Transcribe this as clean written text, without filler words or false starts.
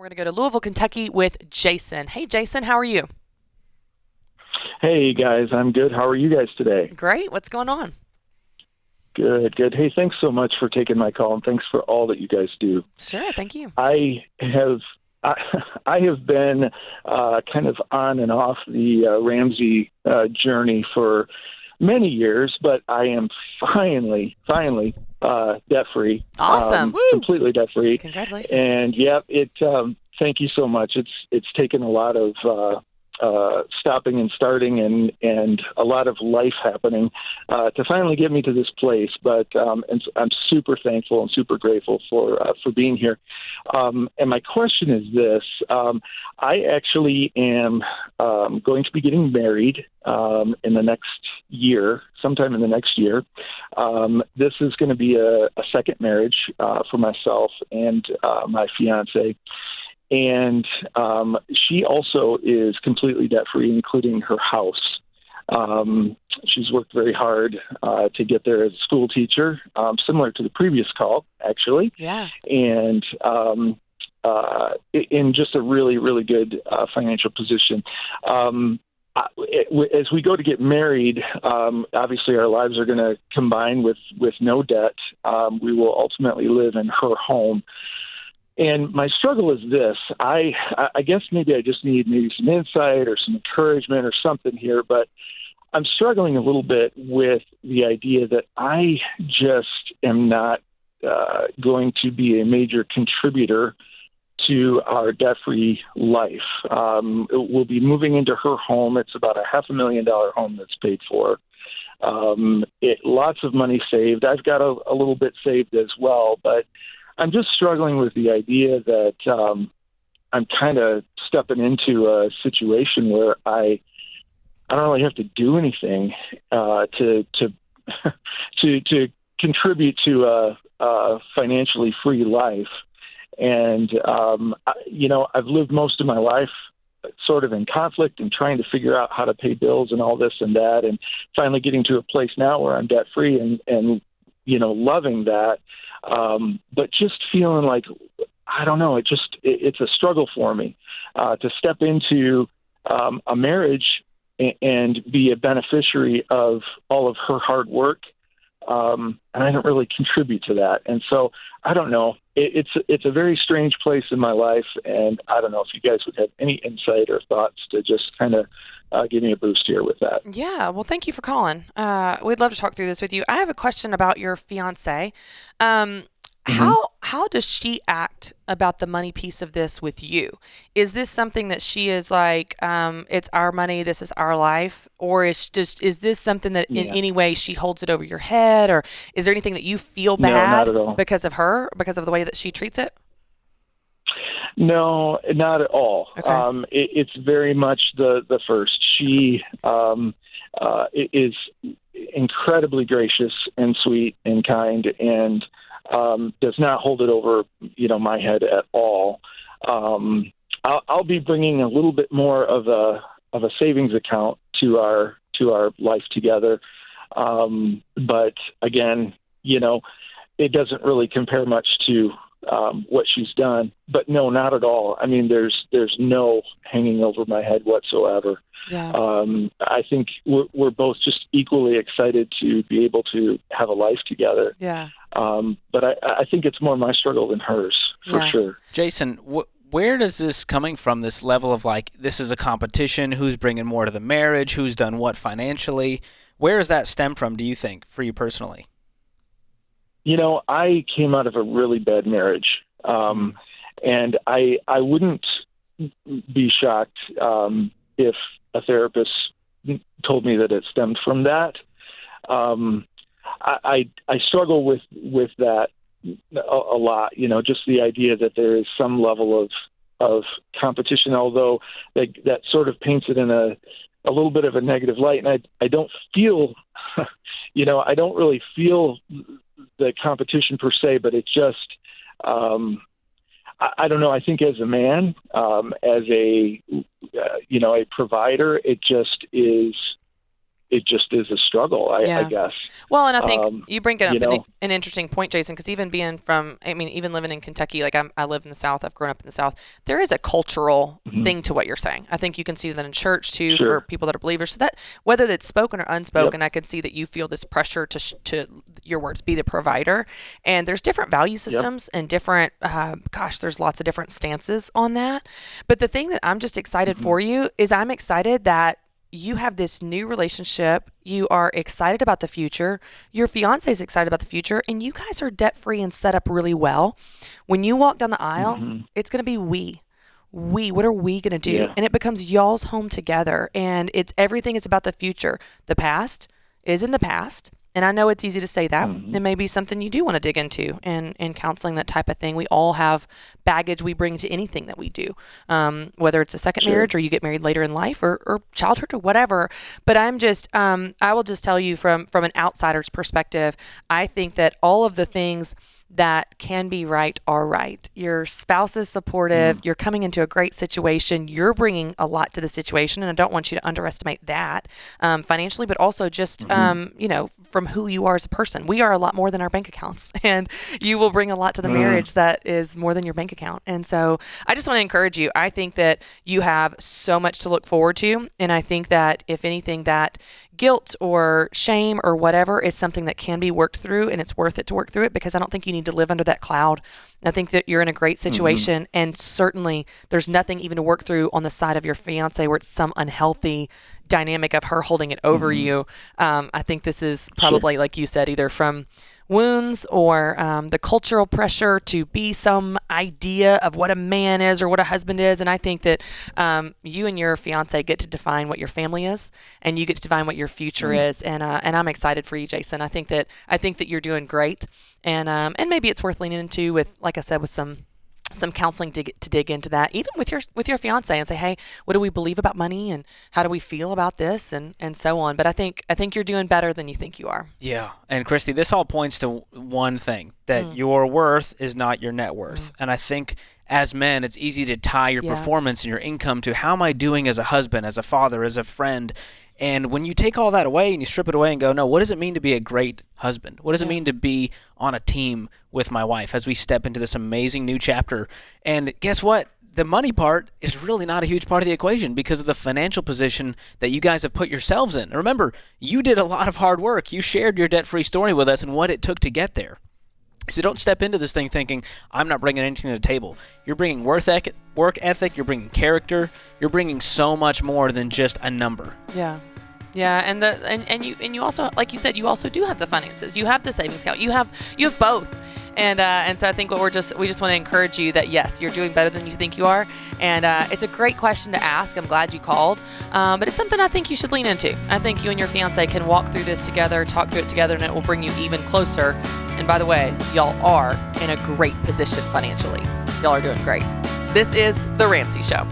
We're going to go to Louisville, Kentucky with Jason. Hey, Jason, how are you? Hey guys, I'm good. How are you guys today? Great. What's going on? Good, good. Hey, thanks so much for taking my call, and thanks for all that you guys do. Sure. Thank you. I have I, I have been kind of on and off the Ramsey journey for many years, but I am finally debt free, Awesome. Woo! completely debt free. Congratulations. And yeah, it. Thank you so much. It's taken a lot of stopping and starting and a lot of life happening to finally get me to this place. But and I'm super thankful and super grateful for being here. And my question is this: I actually am going to be getting married in the next year, sometime in the next year. This is going to be a second marriage for myself and my fiancée. And she also is completely debt-free, including her house. She's worked very hard to get there as a school teacher, similar to the previous call, actually. Yeah. And in just a really, really good financial position. As we go to get married, obviously our lives are going to combine with no debt. We will ultimately live in her home. And my struggle is this. I guess maybe I just need some insight or some encouragement or something here, but I'm struggling a little bit with the idea that I just am not going to be a major contributor to our debt-free life. We'll be moving into her home. It's about a $500,000 home that's paid for. Lots of money saved. I've got a little bit saved as well, but I'm just struggling with the idea that I'm kind of stepping into a situation where I don't really have to do anything to to contribute to a financially free life. And I've lived most of my life sort of in conflict and trying to figure out how to pay bills and all this and that, and finally getting to a place now where I'm debt free and loving that. But just feeling like, I don't know, it's a struggle for me to step into a marriage and be a beneficiary of all of her hard work. And I don't really contribute to that. And so I don't know. It's a very strange place in my life. And I don't know if you guys would have any insight or thoughts to just kind of give me a boost here with that. Yeah. Well, thank you for calling. We'd love to talk through this with you. I have a question about your fiance. How does she act about the money piece of this with you? Is this something that she is like, it's our money, this is our life, or is this something that in any way she holds it over your head, or is there anything that you feel No, bad not at all. because of her, because of the way that she treats it? No, not at all. Okay. It's very much the first. She is incredibly gracious and sweet and kind, and does not hold it over, my head at all. I'll be bringing a little bit more of a savings account to our life together. But again, it doesn't really compare much to what she's done. But no, not at all. I mean, there's no hanging over my head whatsoever. Yeah. I think we're both just equally excited to be able to have a life together. Yeah. But I think it's more my struggle than hers, for sure. Jason, where does this coming from, this level of like, this is a competition, who's bringing more to the marriage, who's done what financially? Where does that stem from, do you think, for you personally? I came out of a really bad marriage, and I wouldn't be shocked if a therapist told me that it stemmed from that. I struggle with that a lot, just the idea that there is some level of competition, although that sort of paints it in a little bit of a negative light. And I don't feel, I don't really feel the competition per se, but it just, I don't know. I think as a man, as a provider, it just is, it just is a struggle, I guess. Well, and I think you bring up an interesting point, Jason, because even being even living in Kentucky, like I live in the South, I've grown up in the South, there is a cultural thing to what you're saying. I think you can see that in church too, for people that are believers. So that whether it's spoken or unspoken, I can see that you feel this pressure to your words, be the provider. And there's different value systems and different, there's lots of different stances on that. But the thing that I'm just excited for you is I'm excited that you have this new relationship. You are excited about the future. Your fiance is excited about the future, and you guys are debt free and set up really well. When you walk down the aisle, it's going to be we. What are we going to do? Yeah. And it becomes y'all's home together. And everything is about the future. The past is in the past. And I know it's easy to say that. It may be something you do want to dig into in counseling, that type of thing. We all have baggage we bring to anything that we do, whether it's a second marriage or you get married later in life or childhood or whatever. But I'm just, I will just tell you from an outsider's perspective, I think that all of the things that can be right are right. Your spouse is supportive. You're coming into a great situation. You're bringing a lot to the situation, and I don't want you to underestimate that financially, but also just from who you are as a person. We are a lot more than our bank accounts, and you will bring a lot to the marriage that is more than your bank account. And so I just want to encourage you. I think that you have so much to look forward to, and I think that if anything, that guilt or shame or whatever is something that can be worked through, and it's worth it to work through it, because I don't think you need to live under that cloud. I think that you're in a great situation, and certainly there's nothing even to work through on the side of your fiance where it's some unhealthy dynamic of her holding it over you. I think this is probably, like you said, either from wounds or the cultural pressure to be some idea of what a man is or what a husband is. And I think that you and your fiance get to define what your family is, and you get to define what your future is. And I'm excited for you, Jason. I think that you're doing great, and maybe it's worth leaning into with, like I said, with some counseling to dig into that, even with your fiance, and say, hey, what do we believe about money, and how do we feel about this, and so on. But I think you're doing better than you think you are. Yeah. And Christy, this all points to one thing, that your worth is not your net worth. And I think as men, it's easy to tie your performance and your income to how am I doing as a husband, as a father, as a friend. And when you take all that away and you strip it away and go, no, what does it mean to be a great husband? What does it mean to be on a team with my wife as we step into this amazing new chapter? And guess what? The money part is really not a huge part of the equation because of the financial position that you guys have put yourselves in. Remember, you did a lot of hard work. You shared your debt-free story with us and what it took to get there. So don't step into this thing thinking, I'm not bringing anything to the table. You're bringing work ethic, you're bringing character, you're bringing so much more than just a number. Yeah. Yeah, and you also, like you said, you also do have the finances. You have the savings account. You have both. And so I think we just want to encourage you that, yes, you're doing better than you think you are. And it's a great question to ask. I'm glad you called. But it's something I think you should lean into. I think you and your fiance can walk through this together, talk through it together, and it will bring you even closer. And by the way, y'all are in a great position financially. Y'all are doing great. This is The Ramsey Show.